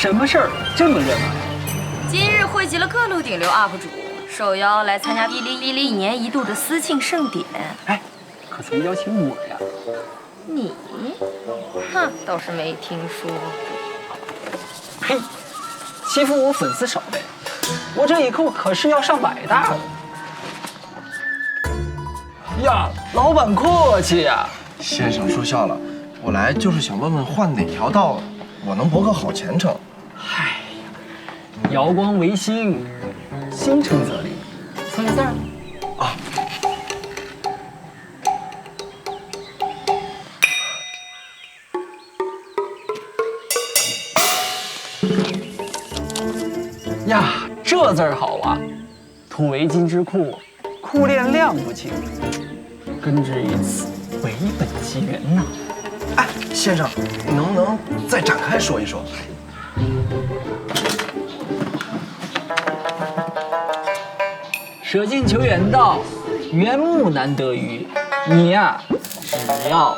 什么事儿这么热闹呀？今日汇集了各路顶流 UP 主，受邀来参加哔哩哔哩1年1度的私庆盛典。哎，可曾邀请我呀？你？哼，倒是没听说过。嘿，欺负我粉丝少呗，我这以后可是要上百大了。呀，老板客气呀。先生说笑了，我来就是想问问换哪条道，我能博个好前程。哎呀，瑶光维新，心诚则灵，算个字儿。啊。呀，这字儿好啊！土为金之库，库炼量不清，根植于此，为本其源呐。哎，先生，你能不能再展开说一说？舍近求远道，缘木难得鱼。你呀，只要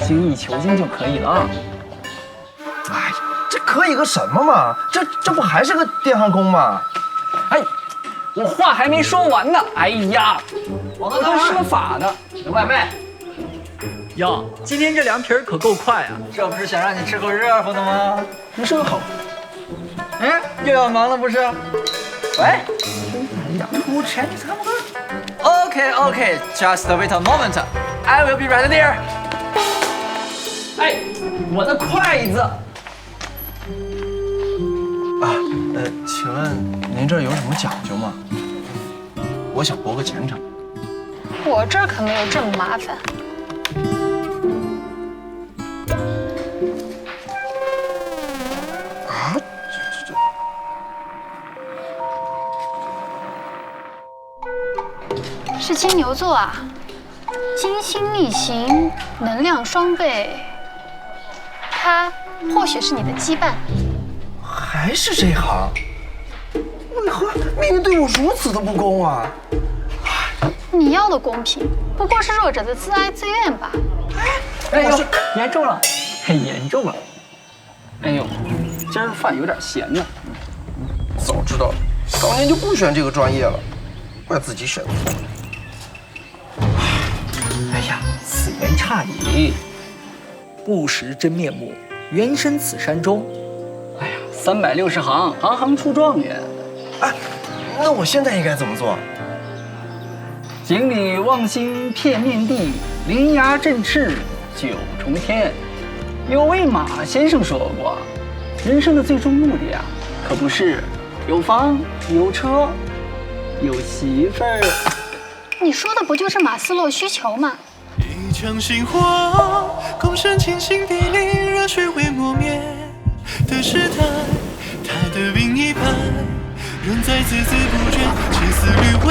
精益求精就可以了。哎，这可以个什么嘛？这不还是个电焊工吗？哎，我话还没说完呢。哎呀，我都施个法呢。外卖。哟，今天这凉皮儿可够快啊！这不是想让你吃口热乎的吗？不是个好。嗯，又要忙了不是？喂出 Chinese hamburger。 ？Okay, just wait a moment. I will be right there. 哎，我的筷子。啊，请问您这儿有什么讲究吗？我想博个前程。我这儿可没有这么麻烦。啊，是金牛座啊，金星逆行，能量双倍，他或许是你的羁绊。还是这行？为何命运对我如此的不公啊？你要的公平，不过是弱者的自哀自怨吧。哎呦，严重了，很严重了。哎呦，今儿饭有点咸呢。早知道当年就不选这个专业了，怪自己选错了。哎呀，此言差矣，不识真面目，原身此山中。哎呀，360行，行行出状元。哎，那我现在应该怎么做？井里望星片面地，铃芽振翅九重天。有位马先生说过，人生的最终目的啊，可不是有房有车有媳妇儿。你说的不就是马斯洛需求吗？一场星火，共生清醒地里，热血未磨灭的时代，他的另一半仍在孜孜不倦，青丝绿为